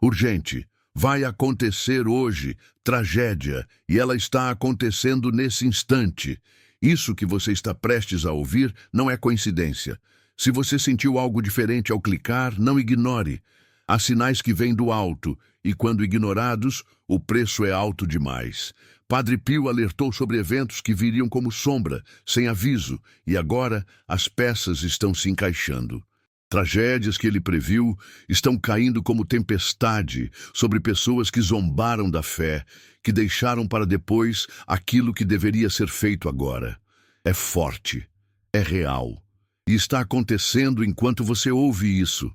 Urgente. Vai acontecer hoje. Tragédia. E ela está acontecendo nesse instante. Isso que você está prestes a ouvir não é coincidência. Se você sentiu algo diferente ao clicar, não ignore. Há sinais que vêm do alto, e quando ignorados, o preço é alto demais. Padre Pio alertou sobre eventos que viriam como sombra, sem aviso, e agora as peças estão se encaixando. Tragédias que ele previu estão caindo como tempestade sobre pessoas que zombaram da fé, que deixaram para depois aquilo que deveria ser feito agora. É forte, é real, e está acontecendo enquanto você ouve isso.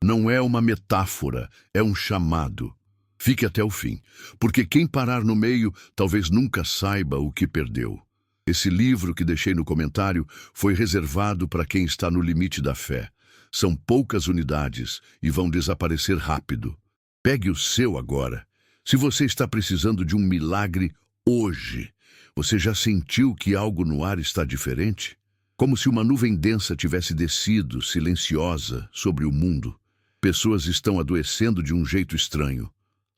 Não é uma metáfora, é um chamado. Fique até o fim, porque quem parar no meio talvez nunca saiba o que perdeu. Esse livro que deixei no comentário foi reservado para quem está no limite da fé. São poucas unidades e vão desaparecer rápido. Pegue o seu agora. Se você está precisando de um milagre hoje, você já sentiu que algo no ar está diferente? Como se uma nuvem densa tivesse descido, silenciosa, sobre o mundo. Pessoas estão adoecendo de um jeito estranho.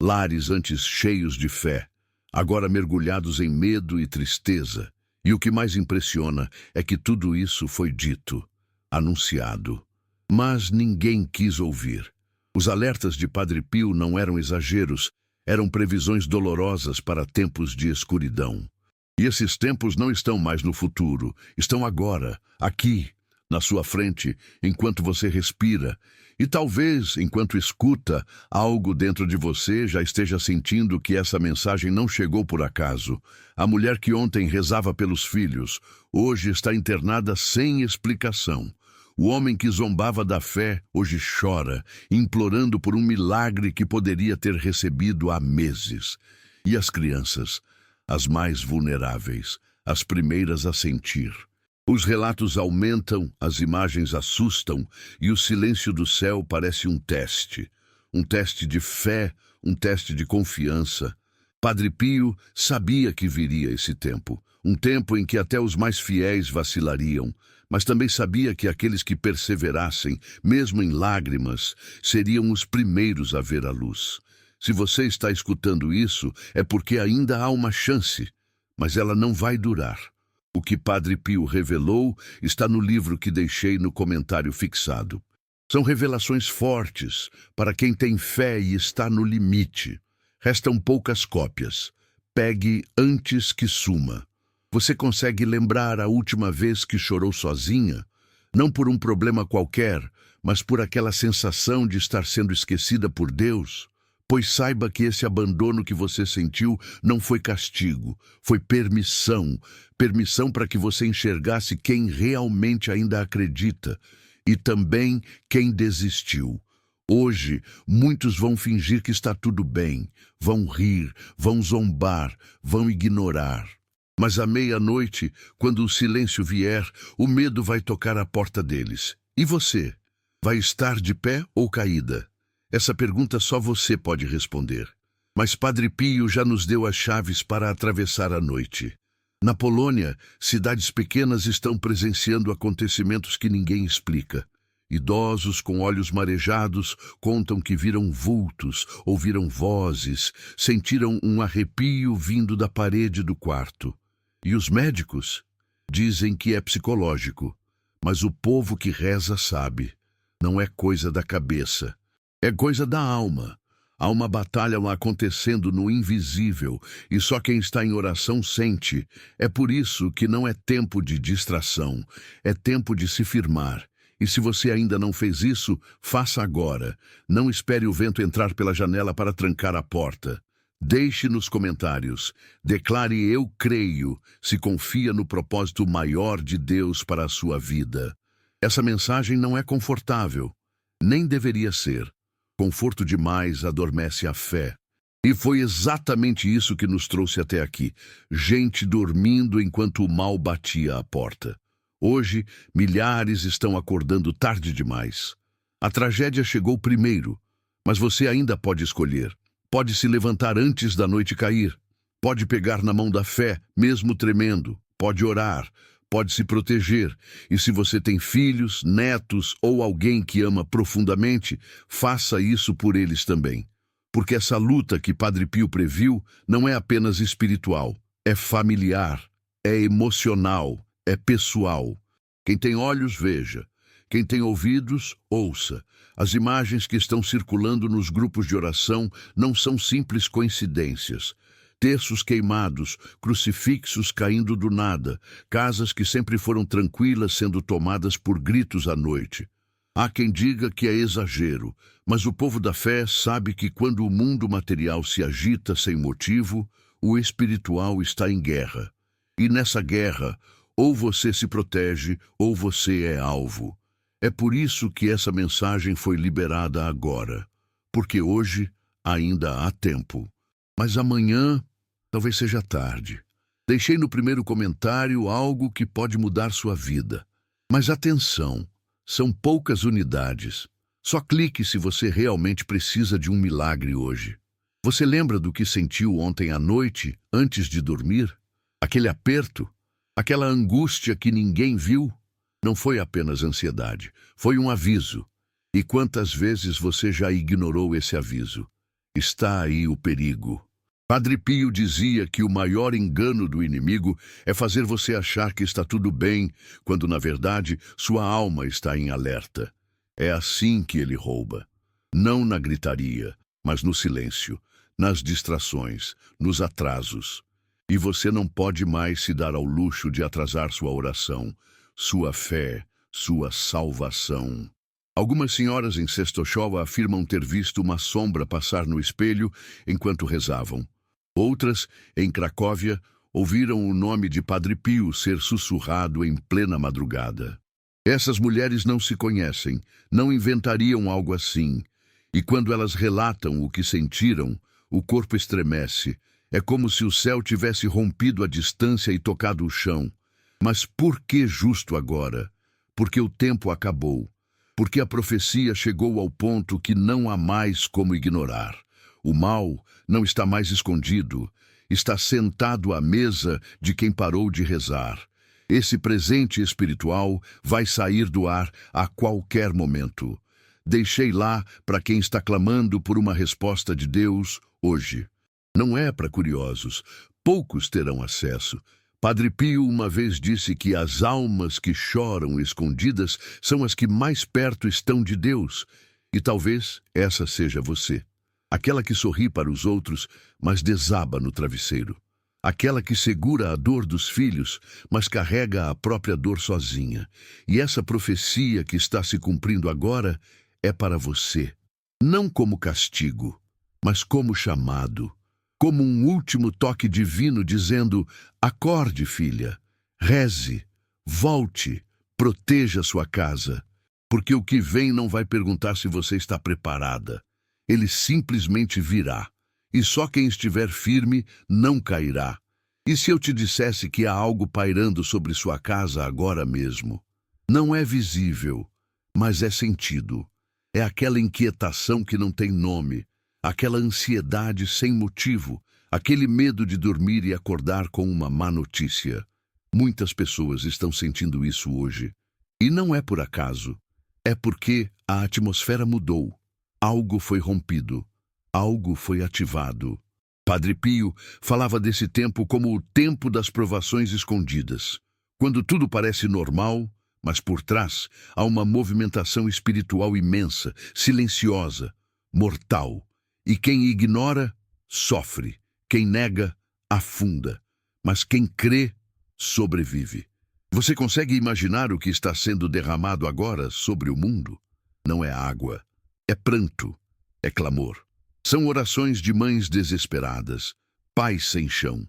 Lares antes cheios de fé, agora mergulhados em medo e tristeza. E o que mais impressiona é que tudo isso foi dito, anunciado. Mas ninguém quis ouvir. Os alertas de Padre Pio não eram exageros, eram previsões dolorosas para tempos de escuridão. E esses tempos não estão mais no futuro, estão agora, aqui, na sua frente, enquanto você respira. E talvez, enquanto escuta, algo dentro de você já esteja sentindo que essa mensagem não chegou por acaso. A mulher que ontem rezava pelos filhos, hoje está internada sem explicação. O homem que zombava da fé, hoje chora, implorando por um milagre que poderia ter recebido há meses. E as crianças, as mais vulneráveis, as primeiras a sentir. Os relatos aumentam, as imagens assustam e o silêncio do céu parece um teste de fé, um teste de confiança. Padre Pio sabia que viria esse tempo, um tempo em que até os mais fiéis vacilariam, mas também sabia que aqueles que perseverassem, mesmo em lágrimas, seriam os primeiros a ver a luz. Se você está escutando isso, é porque ainda há uma chance, mas ela não vai durar. O que Padre Pio revelou está no livro que deixei no comentário fixado. São revelações fortes para quem tem fé e está no limite. Restam poucas cópias. Pegue antes que suma. Você consegue lembrar a última vez que chorou sozinha? Não por um problema qualquer, mas por aquela sensação de estar sendo esquecida por Deus? Pois saiba que esse abandono que você sentiu não foi castigo, foi permissão. Permissão para que você enxergasse quem realmente ainda acredita e também quem desistiu. Hoje, muitos vão fingir que está tudo bem, vão rir, vão zombar, vão ignorar. Mas à meia-noite, quando o silêncio vier, o medo vai tocar a porta deles. E você? Vai estar de pé ou caída? Essa pergunta só você pode responder. Mas Padre Pio já nos deu as chaves para atravessar a noite. Na Polônia, cidades pequenas estão presenciando acontecimentos que ninguém explica. Idosos com olhos marejados contam que viram vultos, ouviram vozes, sentiram um arrepio vindo da parede do quarto. E os médicos dizem que é psicológico, mas o povo que reza sabe, não é coisa da cabeça. É coisa da alma. Há uma batalha lá acontecendo no invisível e só quem está em oração sente. É por isso que não é tempo de distração, é tempo de se firmar. E se você ainda não fez isso, faça agora. Não espere o vento entrar pela janela para trancar a porta. Deixe nos comentários. Declare "eu creio" se confia no propósito maior de Deus para a sua vida. Essa mensagem não é confortável. Nem deveria ser. Conforto demais adormece a fé. E foi exatamente isso que nos trouxe até aqui. Gente dormindo enquanto o mal batia à porta. Hoje, milhares estão acordando tarde demais. A tragédia chegou primeiro, mas você ainda pode escolher. Pode se levantar antes da noite cair. Pode pegar na mão da fé, mesmo tremendo. Pode orar. Pode se proteger, e se você tem filhos, netos ou alguém que ama profundamente, faça isso por eles também. porque essa luta que Padre Pio previu não é apenas espiritual, é familiar, é emocional, é pessoal. Quem tem olhos, veja. Quem tem ouvidos, ouça. As imagens que estão circulando nos grupos de oração não são simples coincidências. Terços queimados, crucifixos caindo do nada, casas que sempre foram tranquilas sendo tomadas por gritos à noite. Há quem diga que é exagero, mas o povo da fé sabe que quando o mundo material se agita sem motivo, o espiritual está em guerra. E nessa guerra, ou você se protege, ou você é alvo. É por isso que essa mensagem foi liberada agora, porque hoje ainda há tempo. Mas amanhã talvez seja tarde. Deixei no primeiro comentário algo que pode mudar sua vida. Mas atenção, são poucas unidades. Só clique se você realmente precisa de um milagre hoje. Você lembra do que sentiu ontem à noite, antes de dormir? Aquele aperto? Aquela angústia que ninguém viu? Não foi apenas ansiedade, foi um aviso. E quantas vezes você já ignorou esse aviso? Está aí o perigo. Padre Pio dizia que o maior engano do inimigo é fazer você achar que está tudo bem, quando na verdade sua alma está em alerta. É assim que ele rouba. Não na gritaria, mas no silêncio, nas distrações, nos atrasos. E você não pode mais se dar ao luxo de atrasar sua oração, sua fé, sua salvação. Algumas senhoras em Częstochowa afirmam ter visto uma sombra passar no espelho enquanto rezavam. Outras, em Cracóvia, ouviram o nome de Padre Pio ser sussurrado em plena madrugada. Essas mulheres não se conhecem, não inventariam algo assim. E quando elas relatam o que sentiram, o corpo estremece. É como se o céu tivesse rompido a distância e tocado o chão. Mas por que justo agora? Porque o tempo acabou. Porque a profecia chegou ao ponto que não há mais como ignorar. O mal não está mais escondido, está sentado à mesa de quem parou de rezar. Esse presente espiritual vai sair do ar a qualquer momento. Deixei lá para quem está clamando por uma resposta de Deus hoje. Não é para curiosos, poucos terão acesso. Padre Pio uma vez disse que as almas que choram escondidas são as que mais perto estão de Deus. E talvez essa seja você. Aquela que sorri para os outros, mas desaba no travesseiro. Aquela que segura a dor dos filhos, mas carrega a própria dor sozinha. E essa profecia que está se cumprindo agora é para você. Não como castigo, mas como chamado. Como um último toque divino dizendo: acorde, filha, reze, volte, proteja sua casa. Porque o que vem não vai perguntar se você está preparada. Ele simplesmente virá. E só quem estiver firme não cairá. E se eu te dissesse que há algo pairando sobre sua casa agora mesmo? Não é visível, mas é sentido. É aquela inquietação que não tem nome. Aquela ansiedade sem motivo, aquele medo de dormir e acordar com uma má notícia. Muitas pessoas estão sentindo isso hoje. E não é por acaso. É porque a atmosfera mudou. Algo foi rompido. Algo foi ativado. Padre Pio falava desse tempo como o tempo das provações escondidas. Quando tudo parece normal, mas por trás há uma movimentação espiritual imensa, silenciosa, mortal. E quem ignora, sofre. Quem nega, afunda. Mas quem crê, sobrevive. Você consegue imaginar o que está sendo derramado agora sobre o mundo? Não é água, é pranto, é clamor. São orações de mães desesperadas, pais sem chão,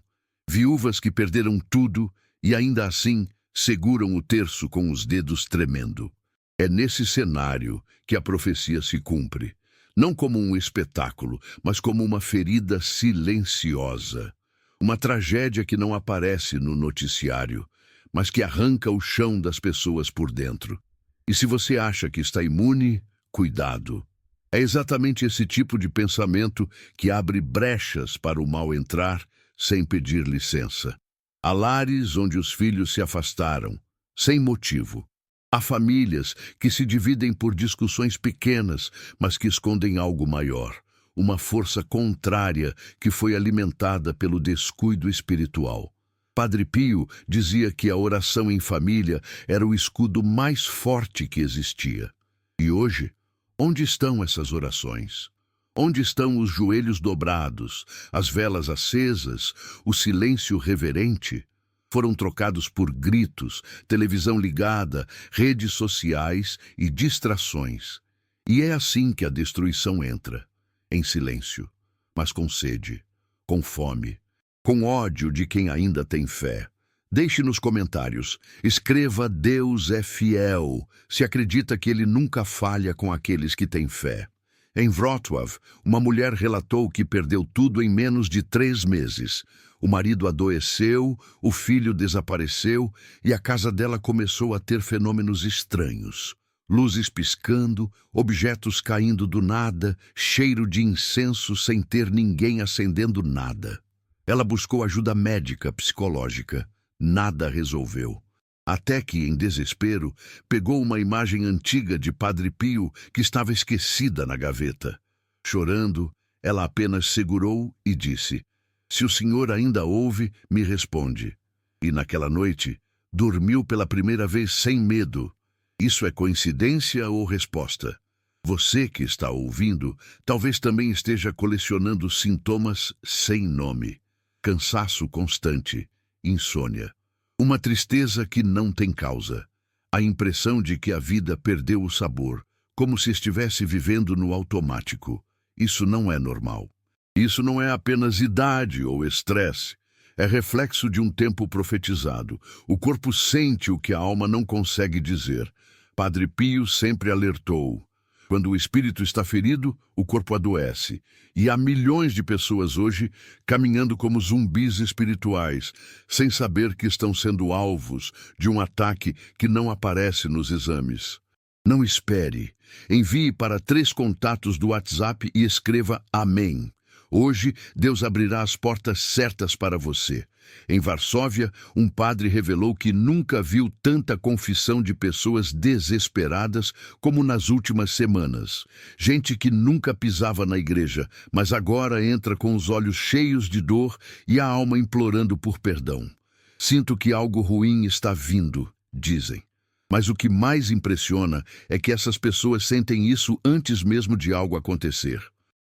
viúvas que perderam tudo e ainda assim seguram o terço com os dedos tremendo. É nesse cenário que a profecia se cumpre. Não como um espetáculo, mas como uma ferida silenciosa. Uma tragédia que não aparece no noticiário, mas que arranca o chão das pessoas por dentro. E se você acha que está imune, cuidado. É exatamente esse tipo de pensamento que abre brechas para o mal entrar sem pedir licença. Há lares onde os filhos se afastaram, sem motivo. Há famílias que se dividem por discussões pequenas, mas que escondem algo maior. uma força contrária que foi alimentada pelo descuido espiritual. Padre Pio dizia que a oração em família era o escudo mais forte que existia. E hoje, onde estão essas orações? Onde estão os joelhos dobrados, as velas acesas, o silêncio reverente? Foram trocados por gritos, televisão ligada, redes sociais e distrações. E é assim que a destruição entra, em silêncio, mas com sede, com fome, com ódio de quem ainda tem fé. Deixe nos comentários, escreva "Deus é fiel", se acredita que ele nunca falha com aqueles que têm fé. Em Wrocław, uma mulher relatou que perdeu tudo em menos de 3 meses. O marido adoeceu, o filho desapareceu e a casa dela começou a ter fenômenos estranhos. Luzes piscando, objetos caindo do nada, cheiro de incenso sem ter ninguém acendendo nada. Ela buscou ajuda médica, psicológica. Nada resolveu. Até que, em desespero, pegou uma imagem antiga de Padre Pio que estava esquecida na gaveta. Chorando, ela apenas segurou e disse: "Se o senhor ainda ouve, me responde." E naquela noite, dormiu pela primeira vez sem medo. Isso é coincidência ou resposta? Você que está ouvindo, talvez também esteja colecionando sintomas sem nome. Cansaço constante, insônia, uma tristeza que não tem causa, a impressão de que a vida perdeu o sabor, como se estivesse vivendo no automático. Isso não é normal. Isso não é apenas idade ou estresse. É reflexo de um tempo profetizado. O corpo sente o que a alma não consegue dizer. Padre Pio sempre alertou: quando o espírito está ferido, o corpo adoece. E há milhões de pessoas hoje caminhando como zumbis espirituais, sem saber que estão sendo alvos de um ataque que não aparece nos exames. Não espere. Envie para 3 contatos do WhatsApp e escreva "Amém". Hoje, Deus abrirá as portas certas para você. Em Varsóvia, um padre revelou que nunca viu tanta confissão de pessoas desesperadas como nas últimas semanas. Gente que nunca pisava na igreja, mas agora entra com os olhos cheios de dor e a alma implorando por perdão. "Sinto que algo ruim está vindo", dizem. Mas o que mais impressiona é que essas pessoas sentem isso antes mesmo de algo acontecer.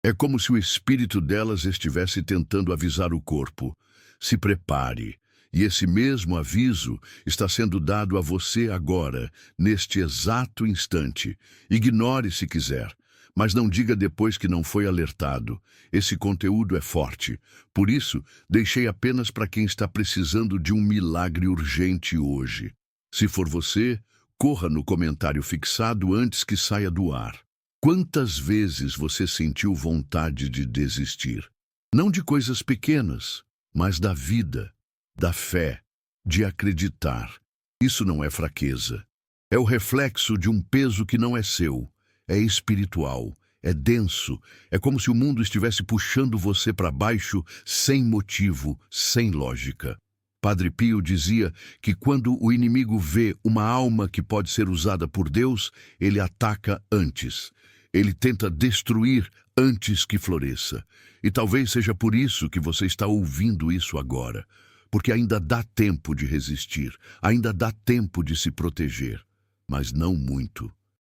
É como se o espírito delas estivesse tentando avisar o corpo: "Se prepare." E esse mesmo aviso está sendo dado a você agora, neste exato instante. Ignore se quiser, mas não diga depois que não foi alertado. Esse conteúdo é forte. Por isso, deixei apenas para quem está precisando de um milagre urgente hoje. Se for você, corra no comentário fixado antes que saia do ar. Quantas vezes você sentiu vontade de desistir? Não de coisas pequenas, mas da vida, da fé, de acreditar. Isso não é fraqueza. É o reflexo de um peso que não é seu. É espiritual, é denso. É como se o mundo estivesse puxando você para baixo sem motivo, sem lógica. Padre Pio dizia que quando o inimigo vê uma alma que pode ser usada por Deus, ele ataca antes. Ele tenta destruir antes que floresça. E talvez seja por isso que você está ouvindo isso agora. Porque ainda dá tempo de resistir, ainda dá tempo de se proteger. Mas não muito.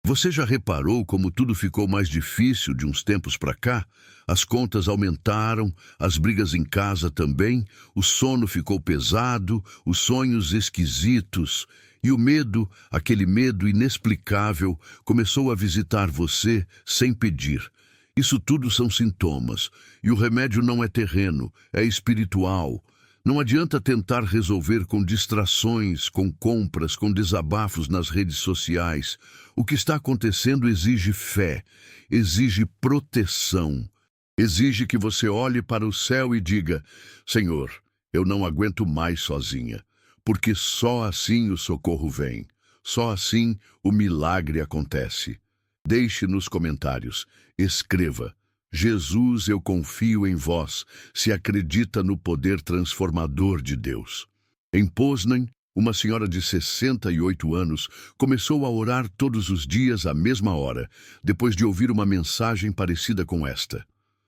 Você já reparou como tudo ficou mais difícil de uns tempos para cá? As contas aumentaram, as brigas em casa também, o sono ficou pesado, os sonhos esquisitos. E o medo, aquele medo inexplicável, começou a visitar você sem pedir. Isso tudo são sintomas, e o remédio não é terreno, é espiritual. Não adianta tentar resolver com distrações, com compras, com desabafos nas redes sociais. O que está acontecendo exige fé, exige proteção. Exige que você olhe para o céu e diga: "Senhor, eu não aguento mais sozinha." Porque só assim o socorro vem. Só assim o milagre acontece. Deixe nos comentários. Escreva: "Jesus, eu confio em vós", se acredita no poder transformador de Deus. Em Poznań, uma senhora de 68 anos começou a orar todos os dias à mesma hora, depois de ouvir uma mensagem parecida com esta.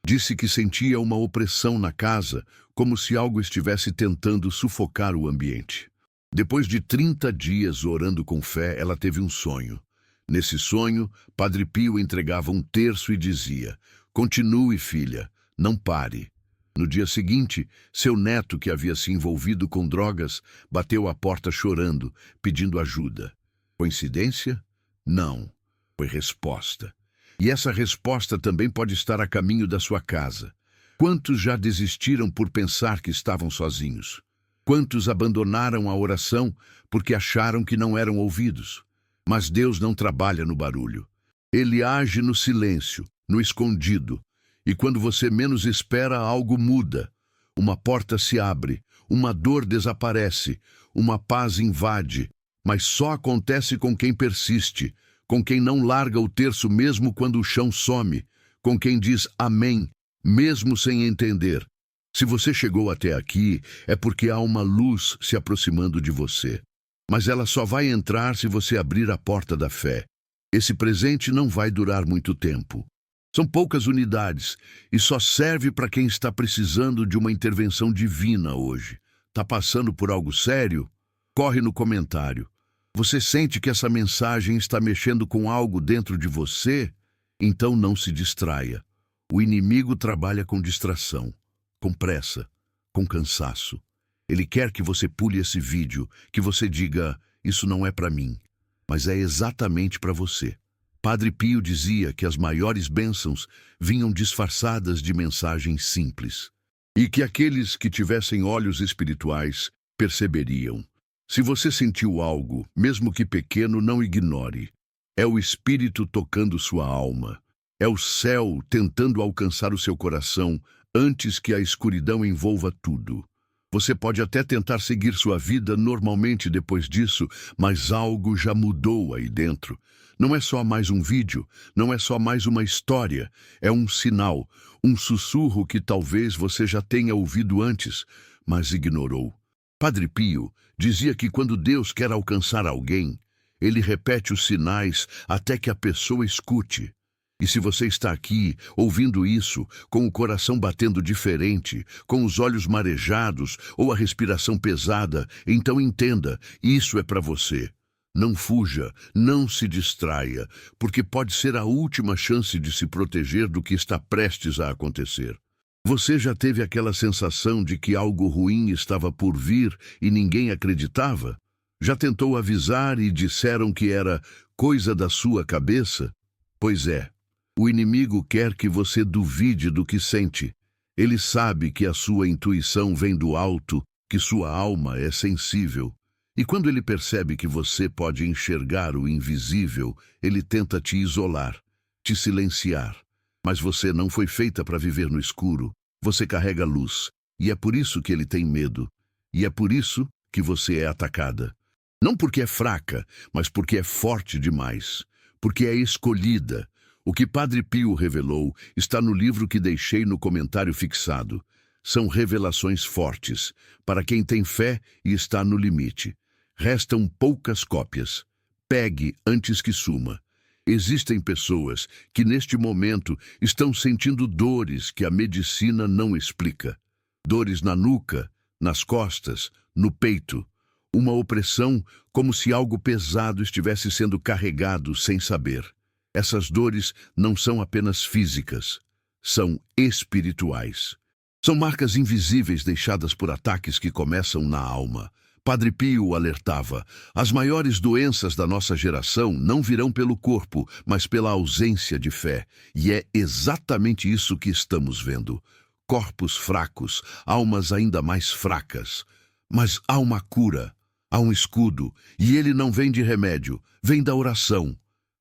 Disse que sentia uma opressão na casa, como se algo estivesse tentando sufocar o ambiente. Depois de 30 dias orando com fé, ela teve um sonho. Nesse sonho, Padre Pio entregava um terço e dizia: "Continue, filha, não pare." No dia seguinte, seu neto, que havia se envolvido com drogas, bateu à porta chorando, pedindo ajuda. Coincidência? Não. Foi resposta. E essa resposta também pode estar a caminho da sua casa. Quantos já desistiram por pensar que estavam sozinhos? Quantos abandonaram a oração porque acharam que não eram ouvidos? Mas Deus não trabalha no barulho. Ele age no silêncio, no escondido. E quando você menos espera, algo muda. Uma porta se abre, uma dor desaparece, uma paz invade. Mas só acontece com quem persiste, com quem não larga o terço mesmo quando o chão some, com quem diz amém, mesmo sem entender. Se você chegou até aqui, é porque há uma luz se aproximando de você. Mas ela só vai entrar se você abrir a porta da fé. Esse presente não vai durar muito tempo. São poucas unidades e só serve para quem está precisando de uma intervenção divina hoje. Está passando por algo sério? Corre no comentário. Você sente que essa mensagem está mexendo com algo dentro de você? Então não se distraia. O inimigo trabalha com distração, com pressa, com cansaço. Ele quer que você pule esse vídeo, que você diga: "Isso não é para mim", mas é exatamente para você. Padre Pio dizia que as maiores bênçãos vinham disfarçadas de mensagens simples, e que aqueles que tivessem olhos espirituais perceberiam. Se você sentiu algo, mesmo que pequeno, não ignore. É o Espírito tocando sua alma. É o céu tentando alcançar o seu coração antes que a escuridão envolva tudo. Você pode até tentar seguir sua vida normalmente depois disso, mas algo já mudou aí dentro. Não é só mais um vídeo, não é só mais uma história, é um sinal, um sussurro que talvez você já tenha ouvido antes, mas ignorou. Padre Pio dizia que quando Deus quer alcançar alguém, ele repete os sinais até que a pessoa escute. E se você está aqui, ouvindo isso, com o coração batendo diferente, com os olhos marejados ou a respiração pesada, então entenda, isso é para você. Não fuja, não se distraia, porque pode ser a última chance de se proteger do que está prestes a acontecer. Você já teve aquela sensação de que algo ruim estava por vir e ninguém acreditava? Já tentou avisar e disseram que era coisa da sua cabeça? Pois é, o inimigo quer que você duvide do que sente. Ele sabe que a sua intuição vem do alto, que sua alma é sensível. E quando ele percebe que você pode enxergar o invisível, ele tenta te isolar, te silenciar. Mas você não foi feita para viver no escuro. Você carrega luz. E é por isso que ele tem medo. E é por isso que você é atacada. Não porque é fraca, mas porque é forte demais. Porque é escolhida. O que Padre Pio revelou está no livro que deixei no comentário fixado. São revelações fortes, para quem tem fé e está no limite. Restam poucas cópias. Pegue antes que suma. Existem pessoas que neste momento estão sentindo dores que a medicina não explica. Dores na nuca, nas costas, no peito. Uma opressão como se algo pesado estivesse sendo carregado sem saber. Essas dores não são apenas físicas, são espirituais. São marcas invisíveis deixadas por ataques que começam na alma. Padre Pio alertava: as maiores doenças da nossa geração não virão pelo corpo, mas pela ausência de fé. E é exatamente isso que estamos vendo. Corpos fracos, almas ainda mais fracas. Mas há uma cura, há um escudo, e ele não vem de remédio, vem da oração.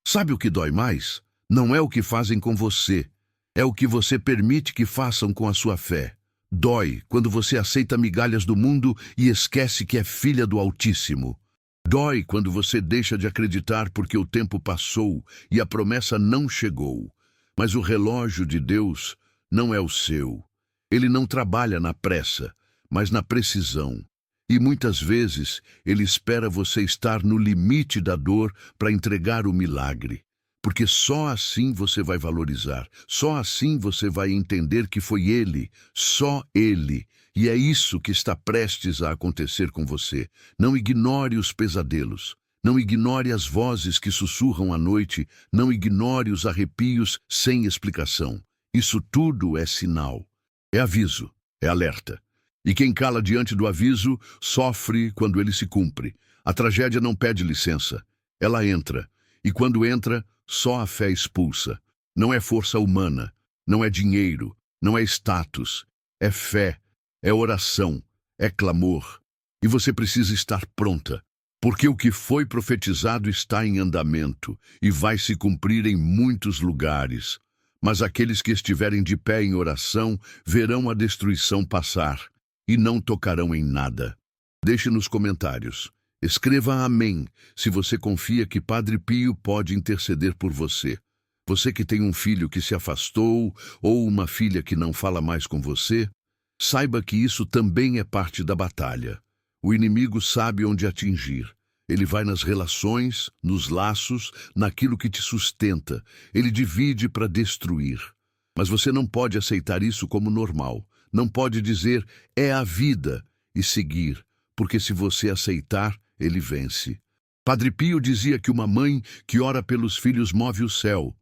Sabe o que dói mais? Não é o que fazem com você, é o que você permite que façam com a sua fé. Dói quando você aceita migalhas do mundo e esquece que é filha do Altíssimo. Dói quando você deixa de acreditar porque o tempo passou e a promessa não chegou. Mas o relógio de Deus não é o seu. Ele não trabalha na pressa, mas na precisão. E muitas vezes ele espera você estar no limite da dor para entregar o milagre. porque só assim você vai valorizar, só assim você vai entender que foi Ele, só Ele. E é isso que está prestes a acontecer com você. Não ignore os pesadelos. Não ignore as vozes que sussurram à noite. Não ignore os arrepios sem explicação. Isso tudo é sinal. É aviso. É alerta. E quem cala diante do aviso sofre quando ele se cumpre. A tragédia não pede licença. Ela entra. E quando entra, só a fé expulsa. Não é força humana. Não é dinheiro. Não é status. É fé. É oração, é clamor. E você precisa estar pronta, porque o que foi profetizado está em andamento e vai se cumprir em muitos lugares. Mas aqueles que estiverem de pé em oração verão a destruição passar e não tocarão em nada. Deixe nos comentários. Escreva amém se você confia que Padre Pio pode interceder por você. Você que tem um filho que se afastou ou uma filha que não fala mais com você, saiba que isso também é parte da batalha. O inimigo sabe onde atingir. Ele vai nas relações, nos laços, naquilo que te sustenta. Ele divide para destruir. Mas você não pode aceitar isso como normal. Não pode dizer, é a vida, e seguir, porque se você aceitar, ele vence. Padre Pio dizia que uma mãe que ora pelos filhos move o céu.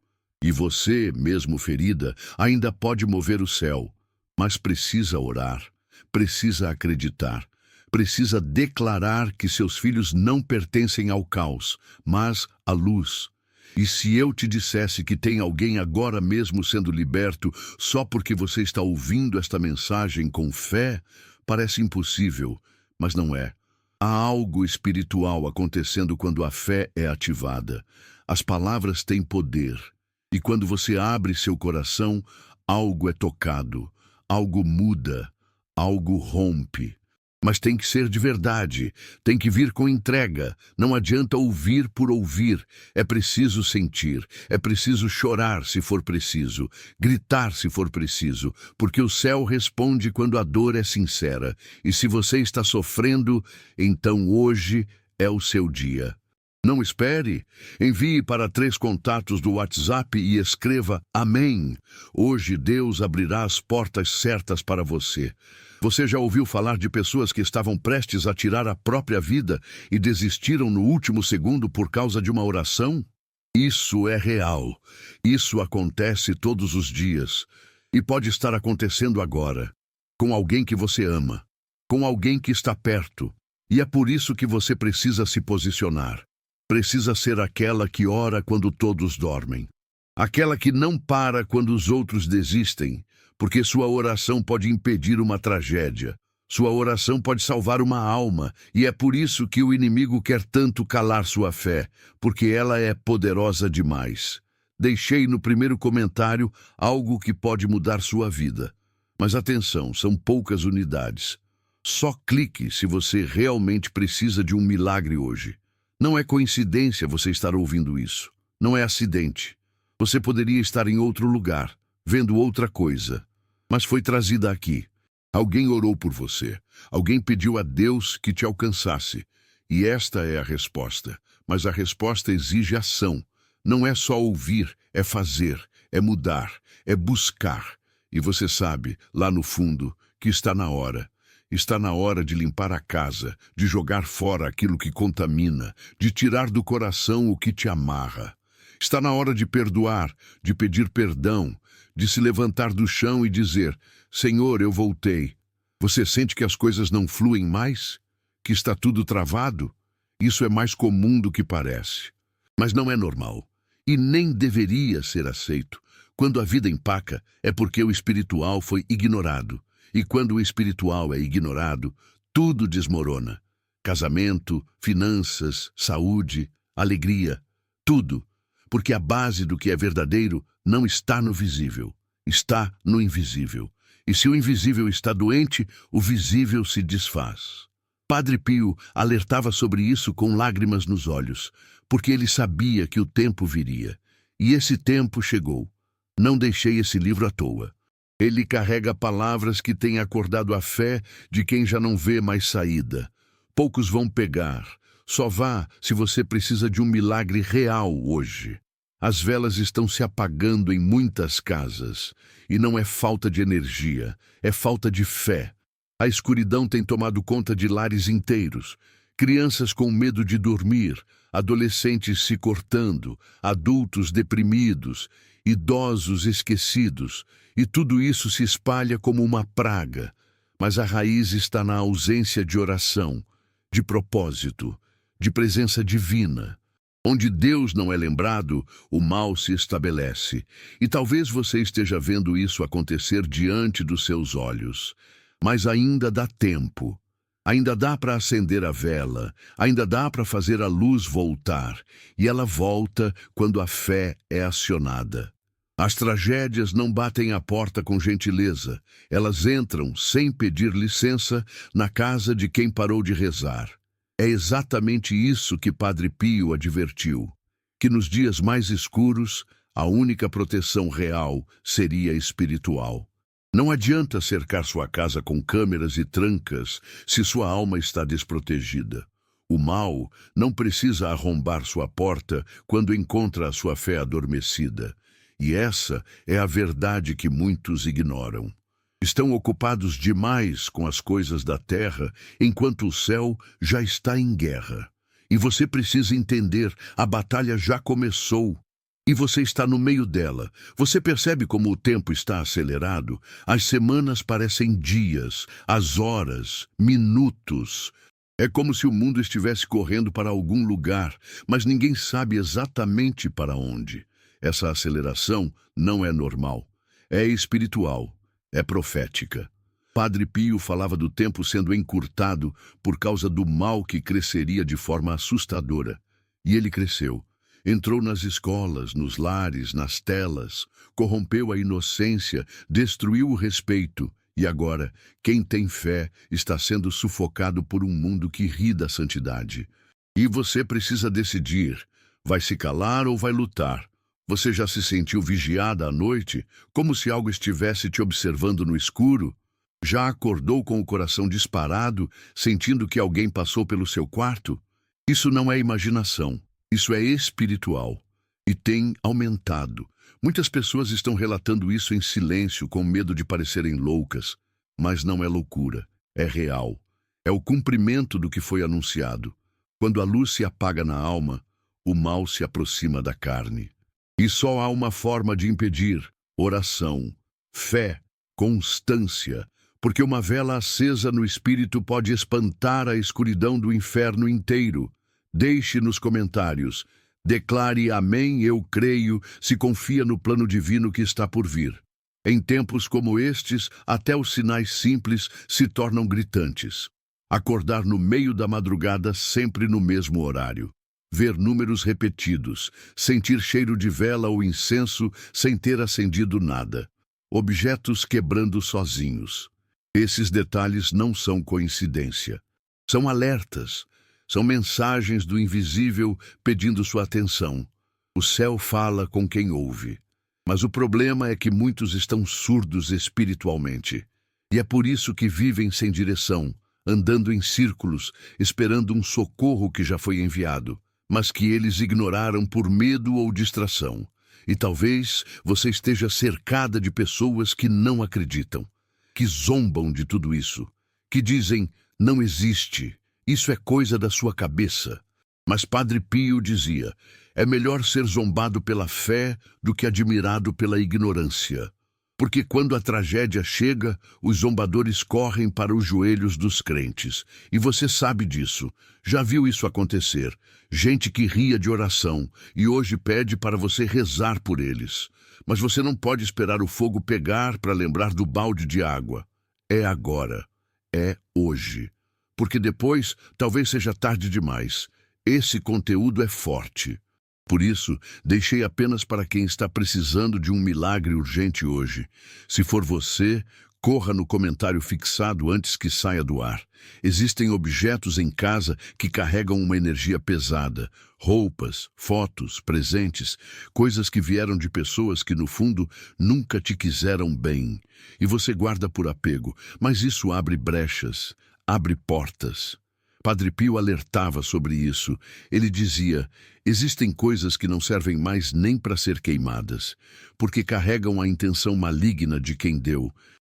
E você, mesmo ferida, ainda pode mover o céu. Mas precisa orar, precisa acreditar, precisa declarar que seus filhos não pertencem ao caos, mas à luz. E se eu te dissesse que tem alguém agora mesmo sendo liberto só porque você está ouvindo esta mensagem com fé, parece impossível, mas não é. Há algo espiritual acontecendo quando a fé é ativada. As palavras têm poder, e quando você abre seu coração, algo é tocado. Algo muda, algo rompe. Mas tem que ser de verdade, tem que vir com entrega. Não adianta ouvir por ouvir. É preciso sentir, é preciso chorar se for preciso, gritar se for preciso, porque o céu responde quando a dor é sincera. E se você está sofrendo, então hoje é o seu dia. Não espere. Envie para 3 contatos do WhatsApp e escreva Amém. Hoje Deus abrirá as portas certas para você. Você já ouviu falar de pessoas que estavam prestes a tirar a própria vida e desistiram no último segundo por causa de uma oração? Isso é real. Isso acontece todos os dias. E pode estar acontecendo agora. Com alguém que você ama. Com alguém que está perto. E é por isso que você precisa se posicionar. Precisa ser aquela que ora quando todos dormem. Aquela que não para quando os outros desistem, porque sua oração pode impedir uma tragédia. Sua oração pode salvar uma alma, e é por isso que o inimigo quer tanto calar sua fé, porque ela é poderosa demais. Deixei no primeiro comentário algo que pode mudar sua vida. Mas atenção, são poucas unidades. Só clique se você realmente precisa de um milagre hoje. Não é coincidência você estar ouvindo isso. Não é acidente. Você poderia estar em outro lugar, vendo outra coisa. Mas foi trazida aqui. Alguém orou por você. Alguém pediu a Deus que te alcançasse. E esta é a resposta. Mas a resposta exige ação. Não é só ouvir, é fazer, é mudar, é buscar. E você sabe, lá no fundo, que está na hora. Está na hora de limpar a casa, de jogar fora aquilo que contamina, de tirar do coração o que te amarra. Está na hora de perdoar, de pedir perdão, de se levantar do chão e dizer, Senhor, eu voltei. Você sente que as coisas não fluem mais? Que está tudo travado? Isso é mais comum do que parece. Mas não é normal. E nem deveria ser aceito. Quando a vida empaca, é porque o espiritual foi ignorado. E quando o espiritual é ignorado, tudo desmorona. Casamento, finanças, saúde, alegria, tudo. Porque a base do que é verdadeiro não está no visível, está no invisível. E se o invisível está doente, o visível se desfaz. Padre Pio alertava sobre isso com lágrimas nos olhos, porque ele sabia que o tempo viria. E esse tempo chegou. Não deixei esse livro à toa. Ele carrega palavras que têm acordado a fé de quem já não vê mais saída. Poucos vão pegar. Só vá se você precisa de um milagre real hoje. As velas estão se apagando em muitas casas. E não é falta de energia, é falta de fé. A escuridão tem tomado conta de lares inteiros. Crianças com medo de dormir, adolescentes se cortando, adultos deprimidos, idosos esquecidos. E tudo isso se espalha como uma praga. Mas a raiz está na ausência de oração, de propósito, de presença divina. Onde Deus não é lembrado, o mal se estabelece. E talvez você esteja vendo isso acontecer diante dos seus olhos. Mas ainda dá tempo. Ainda dá para acender a vela. Ainda dá para fazer a luz voltar. E ela volta quando a fé é acionada. As tragédias não batem à porta com gentileza. Elas entram, sem pedir licença, na casa de quem parou de rezar. É exatamente isso que Padre Pio advertiu, que nos dias mais escuros, a única proteção real seria espiritual. Não adianta cercar sua casa com câmeras e trancas se sua alma está desprotegida. O mal não precisa arrombar sua porta quando encontra a sua fé adormecida. E essa é a verdade que muitos ignoram. Estão ocupados demais com as coisas da terra, enquanto o céu já está em guerra. E você precisa entender, a batalha já começou. E você está no meio dela. Você percebe como o tempo está acelerado? As semanas parecem dias, as horas, minutos. É como se o mundo estivesse correndo para algum lugar, mas ninguém sabe exatamente para onde. Essa aceleração não é normal. É espiritual. É profética. Padre Pio falava do tempo sendo encurtado por causa do mal que cresceria de forma assustadora. E ele cresceu. Entrou nas escolas, nos lares, nas telas, corrompeu a inocência, destruiu o respeito. E agora, quem tem fé está sendo sufocado por um mundo que ri da santidade. E você precisa decidir, vai se calar ou vai lutar? Você já se sentiu vigiada à noite, como se algo estivesse te observando no escuro? Já acordou com o coração disparado, sentindo que alguém passou pelo seu quarto? Isso não é imaginação, isso é espiritual. E tem aumentado. Muitas pessoas estão relatando isso em silêncio, com medo de parecerem loucas. Mas não é loucura, é real. É o cumprimento do que foi anunciado. Quando a luz se apaga na alma, o mal se aproxima da carne. E só há uma forma de impedir: oração, fé, constância, porque uma vela acesa no espírito pode espantar a escuridão do inferno inteiro. Deixe nos comentários, declare amém, eu creio, se confia no plano divino que está por vir. Em tempos como estes, até os sinais simples se tornam gritantes. Acordar no meio da madrugada sempre no mesmo horário. Ver números repetidos, sentir cheiro de vela ou incenso sem ter acendido nada. Objetos quebrando sozinhos. Esses detalhes não são coincidência. São alertas. São mensagens do invisível pedindo sua atenção. O céu fala com quem ouve. Mas o problema é que muitos estão surdos espiritualmente. E é por isso que vivem sem direção, andando em círculos, esperando um socorro que já foi enviado, mas que eles ignoraram por medo ou distração. E talvez você esteja cercada de pessoas que não acreditam, que zombam de tudo isso, que dizem, não existe, isso é coisa da sua cabeça. Mas Padre Pio dizia, é melhor ser zombado pela fé do que admirado pela ignorância. Porque quando a tragédia chega, os zombadores correm para os joelhos dos crentes. E você sabe disso. Já viu isso acontecer. Gente que ria de oração e hoje pede para você rezar por eles. Mas você não pode esperar o fogo pegar para lembrar do balde de água. É agora. É hoje. Porque depois talvez seja tarde demais. Esse conteúdo é forte. Por isso, deixei apenas para quem está precisando de um milagre urgente hoje. Se for você, corra no comentário fixado antes que saia do ar. Existem objetos em casa que carregam uma energia pesada. Roupas, fotos, presentes, coisas que vieram de pessoas que, no fundo, nunca te quiseram bem. E você guarda por apego, mas isso abre brechas, abre portas. Padre Pio alertava sobre isso. Ele dizia: existem coisas que não servem mais nem para ser queimadas, porque carregam a intenção maligna de quem deu.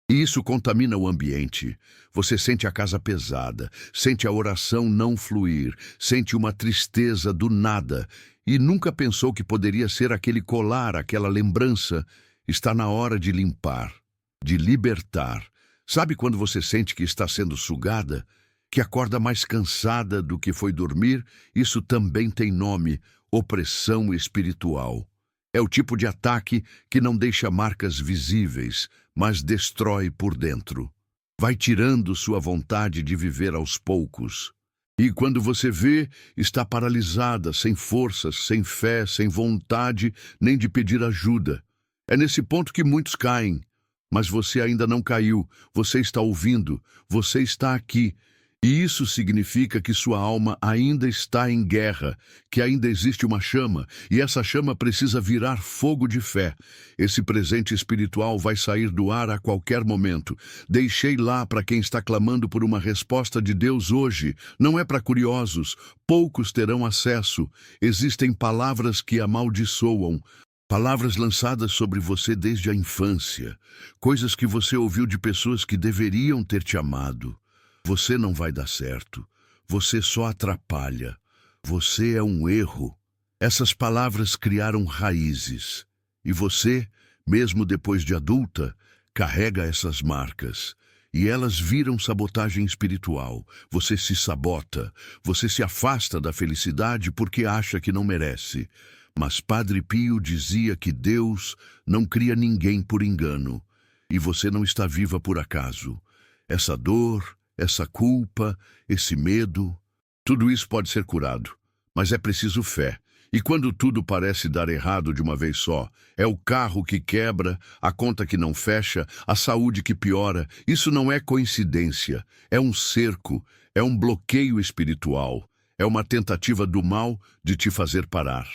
E isso contamina o ambiente. Você sente a casa pesada, sente a oração não fluir, sente uma tristeza do nada, e nunca pensou que poderia ser aquele colar, aquela lembrança. Está na hora de limpar, de libertar. Sabe quando você sente que está sendo sugada? Que acorda mais cansada do que foi dormir? Isso também tem nome: opressão espiritual. É o tipo de ataque que não deixa marcas visíveis, mas destrói por dentro. Vai tirando sua vontade de viver aos poucos. E quando você vê, está paralisada, sem forças, sem fé, sem vontade nem de pedir ajuda. É nesse ponto que muitos caem. Mas você ainda não caiu, você está ouvindo, você está aqui. E isso significa que sua alma ainda está em guerra, que ainda existe uma chama, e essa chama precisa virar fogo de fé. Esse presente espiritual vai sair do ar a qualquer momento. Deixei lá para quem está clamando por uma resposta de Deus hoje. Não é para curiosos, poucos terão acesso. Existem palavras que amaldiçoam, palavras lançadas sobre você desde a infância, coisas que você ouviu de pessoas que deveriam ter te amado. Você não vai dar certo. Você só atrapalha. Você é um erro. Essas palavras criaram raízes. E você, mesmo depois de adulta, carrega essas marcas. E elas viram sabotagem espiritual. Você se sabota. Você se afasta da felicidade porque acha que não merece. Mas Padre Pio dizia que Deus não cria ninguém por engano. E você não está viva por acaso. Essa dor, essa culpa, esse medo, tudo isso pode ser curado, mas é preciso fé. E quando tudo parece dar errado de uma vez só, é o carro que quebra, a conta que não fecha, a saúde que piora, isso não é coincidência, é um cerco, é um bloqueio espiritual, é uma tentativa do mal de te fazer parar.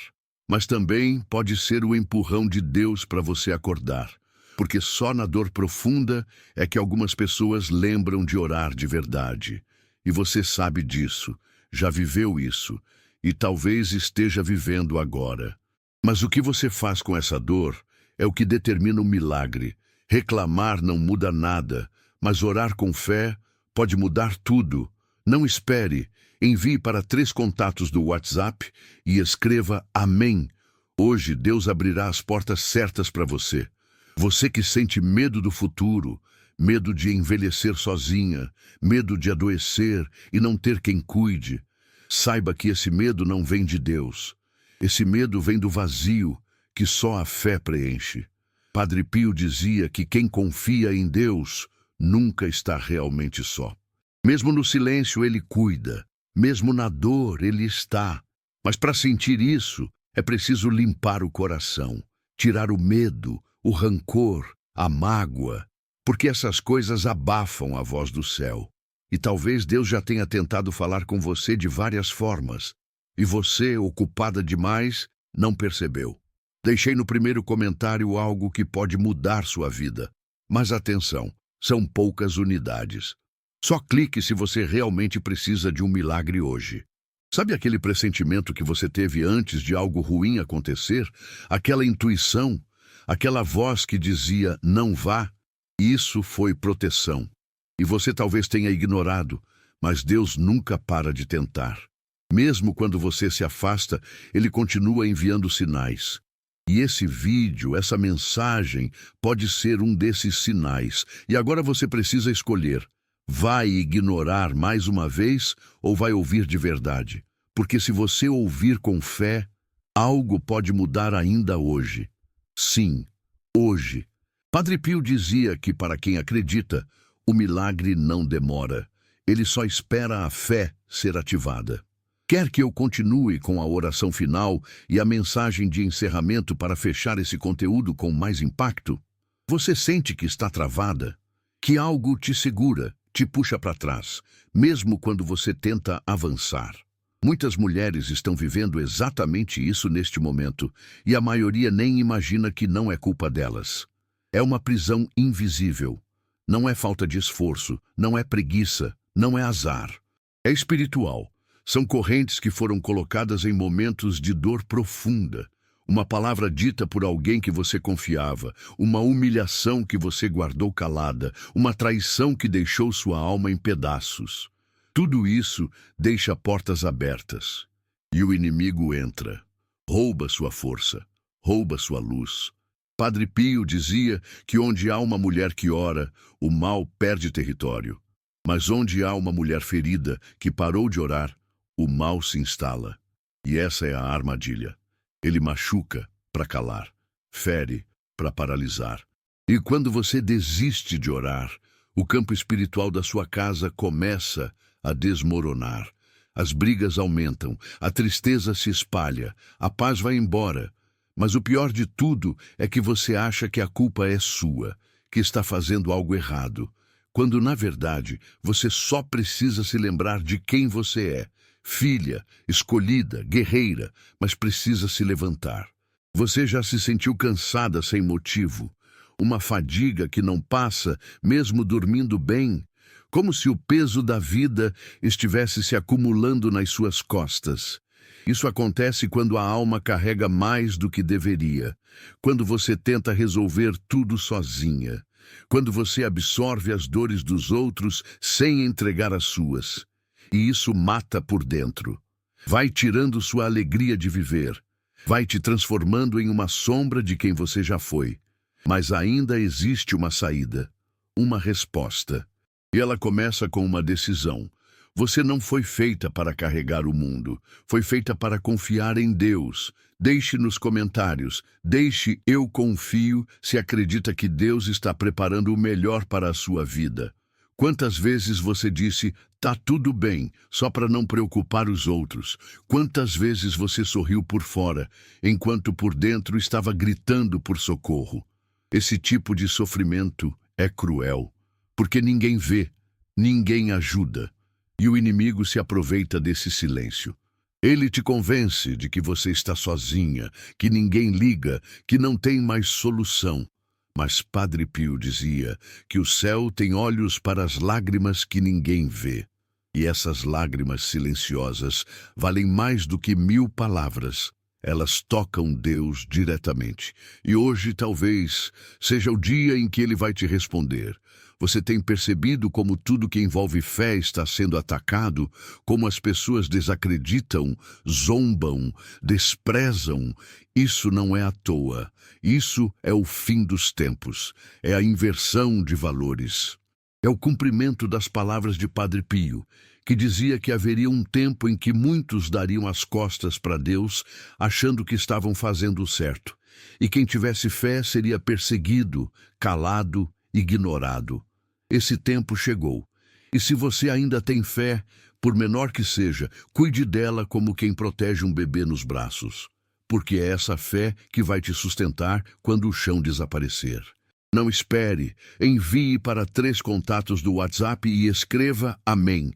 Mas também pode ser o empurrão de Deus para você acordar. Porque só na dor profunda é que algumas pessoas lembram de orar de verdade. E você sabe disso, já viveu isso, e talvez esteja vivendo agora. Mas o que você faz com essa dor é o que determina o milagre. Reclamar não muda nada, mas orar com fé pode mudar tudo. Não espere, envie para 3 contatos do WhatsApp e escreva Amém. Hoje Deus abrirá as portas certas para você. Você que sente medo do futuro, medo de envelhecer sozinha, medo de adoecer e não ter quem cuide, saiba que esse medo não vem de Deus. Esse medo vem do vazio que só a fé preenche. Padre Pio dizia que quem confia em Deus nunca está realmente só. Mesmo no silêncio ele cuida, mesmo na dor ele está. Mas para sentir isso é preciso limpar o coração, tirar o medo, o rancor, a mágoa, porque essas coisas abafam a voz do céu. E talvez Deus já tenha tentado falar com você de várias formas, e você, ocupada demais, não percebeu. Deixei no primeiro comentário algo que pode mudar sua vida. Mas atenção, são poucas unidades. Só clique se você realmente precisa de um milagre hoje. Sabe aquele pressentimento que você teve antes de algo ruim acontecer? Aquela intuição? Aquela voz que dizia, não vá, isso foi proteção. E você talvez tenha ignorado, mas Deus nunca para de tentar. Mesmo quando você se afasta, Ele continua enviando sinais. E esse vídeo, essa mensagem, pode ser um desses sinais. E agora você precisa escolher. Vai ignorar mais uma vez ou vai ouvir de verdade? Porque se você ouvir com fé, algo pode mudar ainda hoje. Sim, hoje. Padre Pio dizia que para quem acredita, o milagre não demora. Ele só espera a fé ser ativada. Quer que eu continue com a oração final e a mensagem de encerramento para fechar esse conteúdo com mais impacto? Você sente que está travada? Que algo te segura, te puxa para trás, mesmo quando você tenta avançar? Muitas mulheres estão vivendo exatamente isso neste momento, e a maioria nem imagina que não é culpa delas. É uma prisão invisível. Não é falta de esforço, não é preguiça, não é azar. É espiritual. São correntes que foram colocadas em momentos de dor profunda. Uma palavra dita por alguém que você confiava, uma humilhação que você guardou calada, uma traição que deixou sua alma em pedaços. Tudo isso deixa portas abertas. E o inimigo entra, rouba sua força, rouba sua luz. Padre Pio dizia que onde há uma mulher que ora, o mal perde território. Mas onde há uma mulher ferida que parou de orar, o mal se instala. E essa é a armadilha. Ele machuca para calar, fere para paralisar. E quando você desiste de orar, o campo espiritual da sua casa começa a desmoronar. As brigas aumentam, a tristeza se espalha, a paz vai embora. Mas o pior de tudo é que você acha que a culpa é sua, que está fazendo algo errado, quando, na verdade, você só precisa se lembrar de quem você é. Filha, escolhida, guerreira, mas precisa se levantar. Você já se sentiu cansada sem motivo, uma fadiga que não passa, mesmo dormindo bem, como se o peso da vida estivesse se acumulando nas suas costas. Isso acontece quando a alma carrega mais do que deveria, quando você tenta resolver tudo sozinha, quando você absorve as dores dos outros sem entregar as suas. E isso mata por dentro. Vai tirando sua alegria de viver. Vai te transformando em uma sombra de quem você já foi. Mas ainda existe uma saída, uma resposta. E ela começa com uma decisão. Você não foi feita para carregar o mundo. Foi feita para confiar em Deus. Deixe nos comentários. Deixe "eu confio" se acredita que Deus está preparando o melhor para a sua vida. Quantas vezes você disse, "tá tudo bem", só para não preocupar os outros? Quantas vezes você sorriu por fora, enquanto por dentro estava gritando por socorro? Esse tipo de sofrimento é cruel, porque ninguém vê, ninguém ajuda, e o inimigo se aproveita desse silêncio. Ele te convence de que você está sozinha, que ninguém liga, que não tem mais solução. Mas Padre Pio dizia que o céu tem olhos para as lágrimas que ninguém vê. E essas lágrimas silenciosas valem mais do que 1000 palavras. Elas tocam Deus diretamente. E hoje talvez seja o dia em que Ele vai te responder. Você tem percebido como tudo que envolve fé está sendo atacado, como as pessoas desacreditam, zombam, desprezam? Isso não é à toa. Isso é o fim dos tempos. É a inversão de valores. É o cumprimento das palavras de Padre Pio, que dizia que haveria um tempo em que muitos dariam as costas para Deus, achando que estavam fazendo o certo. E quem tivesse fé seria perseguido, calado, ignorado. Esse tempo chegou. E se você ainda tem fé, por menor que seja, cuide dela como quem protege um bebê nos braços. Porque é essa fé que vai te sustentar quando o chão desaparecer. Não espere, envie para 3 contatos do WhatsApp e escreva "Amém".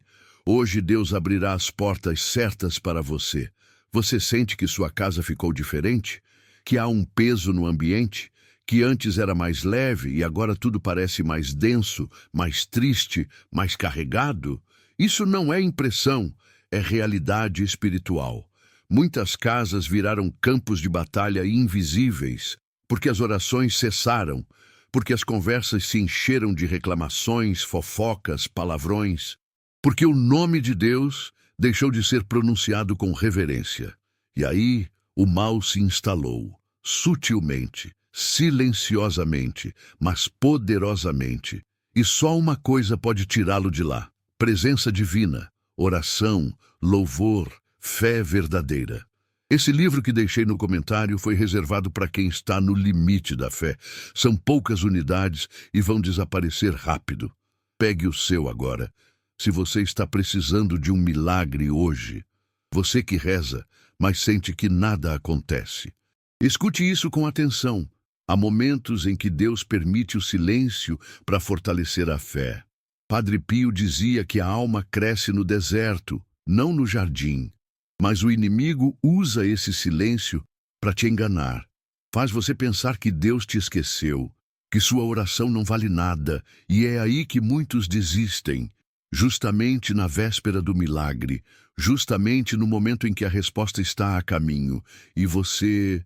Hoje Deus abrirá as portas certas para você. Você sente que sua casa ficou diferente? Que há um peso no ambiente? Que antes era mais leve e agora tudo parece mais denso, mais triste, mais carregado? Isso não é impressão, é realidade espiritual. Muitas casas viraram campos de batalha invisíveis, porque as orações cessaram, porque as conversas se encheram de reclamações, fofocas, palavrões, porque o nome de Deus deixou de ser pronunciado com reverência. E aí o mal se instalou, sutilmente, silenciosamente, mas poderosamente. E só uma coisa pode tirá-lo de lá: presença divina, oração, louvor, fé verdadeira. Esse livro que deixei no comentário foi reservado para quem está no limite da fé. São poucas unidades e vão desaparecer rápido. Pegue o seu agora. Se você está precisando de um milagre hoje, você que reza, mas sente que nada acontece, escute isso com atenção. Há momentos em que Deus permite o silêncio para fortalecer a fé. Padre Pio dizia que a alma cresce no deserto, não no jardim. Mas o inimigo usa esse silêncio para te enganar. Faz você pensar que Deus te esqueceu, que sua oração não vale nada, e é aí que muitos desistem. justamente na véspera do milagre, justamente no momento em que a resposta está a caminho, e você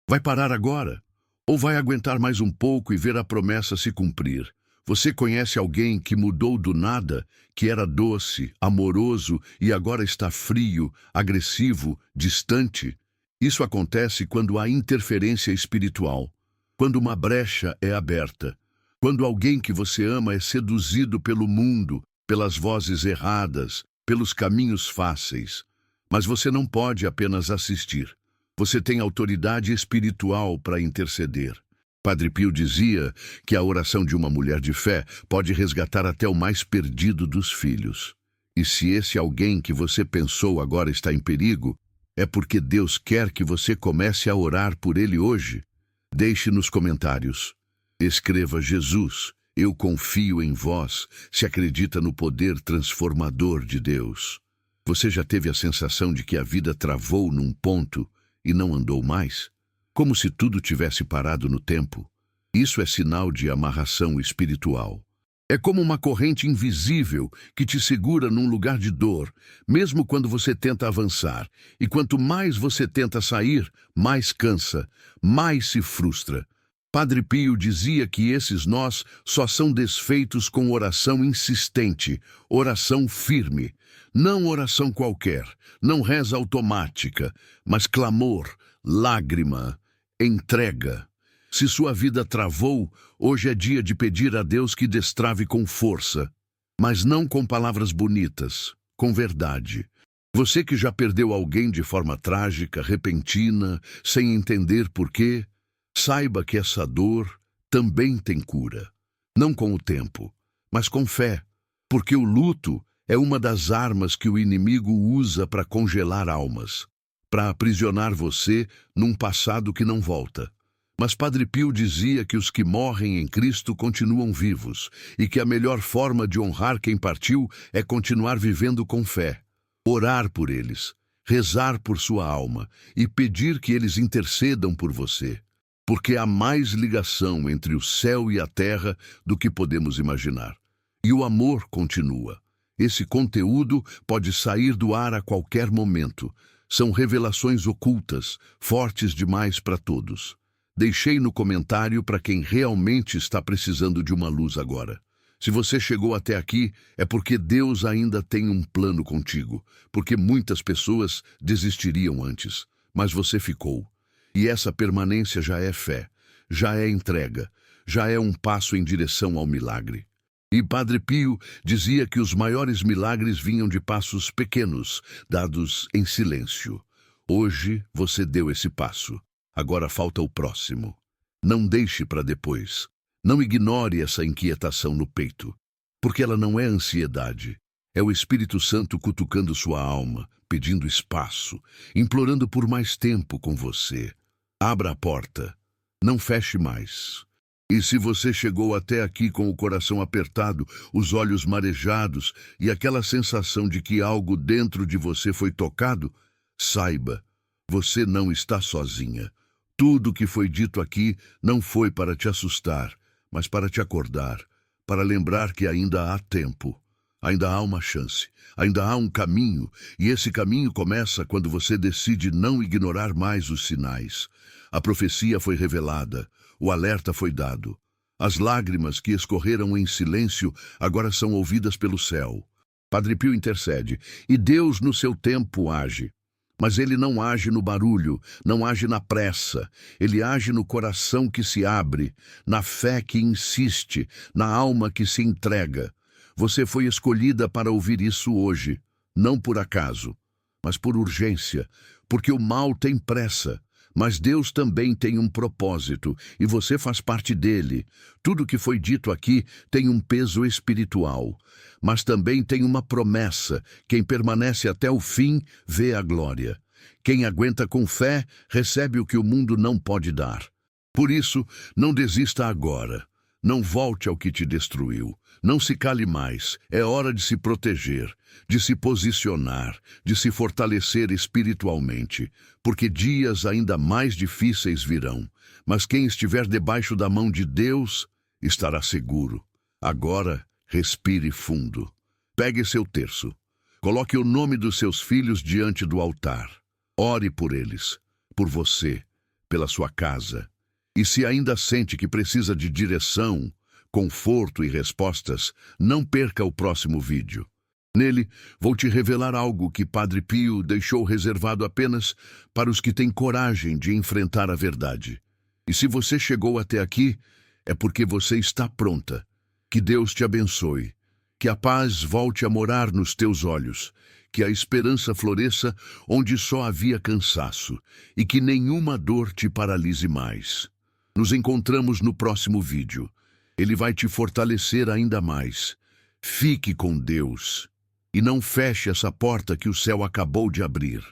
vai parar agora? Ou vai aguentar mais um pouco e ver a promessa se cumprir? Você conhece alguém que mudou do nada, que era doce, amoroso e agora está frio, agressivo, distante? Isso acontece quando há interferência espiritual, quando uma brecha é aberta, quando alguém que você ama é seduzido pelo mundo, pelas vozes erradas, pelos caminhos fáceis. Mas você não pode apenas assistir. Você tem autoridade espiritual para interceder. Padre Pio dizia que a oração de uma mulher de fé pode resgatar até o mais perdido dos filhos. E se esse alguém que você pensou agora está em perigo, é porque Deus quer que você comece a orar por ele hoje. Deixe nos comentários. Escreva: Jesus, eu confio em vós, se acredita no poder transformador de Deus. Você já teve a sensação de que a vida travou num ponto e não andou mais? Como se tudo tivesse parado no tempo? Isso é sinal de amarração espiritual. É como uma corrente invisível que te segura num lugar de dor, mesmo quando você tenta avançar. E quanto mais você tenta sair, mais cansa, mais se frustra. Padre Pio dizia que esses nós só são desfeitos com oração insistente, oração firme. Não oração qualquer, não reza automática, mas clamor, lágrima, entrega. Se sua vida travou, hoje é dia de pedir a Deus que destrave com força, mas não com palavras bonitas, com verdade. Você que já perdeu alguém de forma trágica, repentina, sem entender por quê, saiba que essa dor também tem cura. Não com o tempo, mas com fé, porque o luto é uma das armas que o inimigo usa para congelar almas, para aprisionar você num passado que não volta. Mas Padre Pio dizia que os que morrem em Cristo continuam vivos e que a melhor forma de honrar quem partiu é continuar vivendo com fé, orar por eles, rezar por sua alma e pedir que eles intercedam por você, porque há mais ligação entre o céu e a terra do que podemos imaginar. E o amor continua. Esse conteúdo pode sair do ar a qualquer momento. São revelações ocultas, fortes demais para todos. Deixei no comentário para quem realmente está precisando de uma luz agora. Se você chegou até aqui, é porque Deus ainda tem um plano contigo, porque muitas pessoas desistiriam antes, mas você ficou. E essa permanência já é fé, já é entrega, já é um passo em direção ao milagre. E Padre Pio dizia que os maiores milagres vinham de passos pequenos, dados em silêncio. Hoje você deu esse passo. Agora falta o próximo. Não deixe para depois. Não ignore essa inquietação no peito, porque ela não é ansiedade. É o Espírito Santo cutucando sua alma, pedindo espaço, implorando por mais tempo com você. Abra a porta. Não feche mais. E se você chegou até aqui com o coração apertado, os olhos marejados e aquela sensação de que algo dentro de você foi tocado, saiba, você não está sozinha. Tudo o que foi dito aqui não foi para te assustar, mas para te acordar, para lembrar que ainda há tempo, ainda há uma chance, ainda há um caminho, e esse caminho começa quando você decide não ignorar mais os sinais. A profecia foi revelada, o alerta foi dado. As lágrimas que escorreram em silêncio agora são ouvidas pelo céu. Padre Pio intercede, e Deus no seu tempo age. Mas ele não age no barulho, não age na pressa. Ele age no coração que se abre, na fé que insiste, na alma que se entrega. Você foi escolhida para ouvir isso hoje, não por acaso, mas por urgência, porque o mal tem pressa. Mas Deus também tem um propósito, e você faz parte dele. Tudo que foi dito aqui tem um peso espiritual, mas também tem uma promessa. Quem permanece até o fim vê a glória. Quem aguenta com fé recebe o que o mundo não pode dar. Por isso, não desista agora. Não volte ao que te destruiu. Não se cale mais. É hora de se proteger, de se posicionar, de se fortalecer espiritualmente, porque dias ainda mais difíceis virão. Mas quem estiver debaixo da mão de Deus estará seguro. Agora, respire fundo. Pegue seu terço. Coloque o nome dos seus filhos diante do altar. Ore por eles, por você, pela sua casa. E se ainda sente que precisa de direção, conforto e respostas, não perca o próximo vídeo. Nele, vou te revelar algo que Padre Pio deixou reservado apenas para os que têm coragem de enfrentar a verdade. E se você chegou até aqui, é porque você está pronta. Que Deus te abençoe. Que a paz volte a morar nos teus olhos. Que a esperança floresça onde só havia cansaço. E que nenhuma dor te paralise mais. Nos encontramos no próximo vídeo. Ele vai te fortalecer ainda mais. Fique com Deus. E não feche essa porta que o céu acabou de abrir.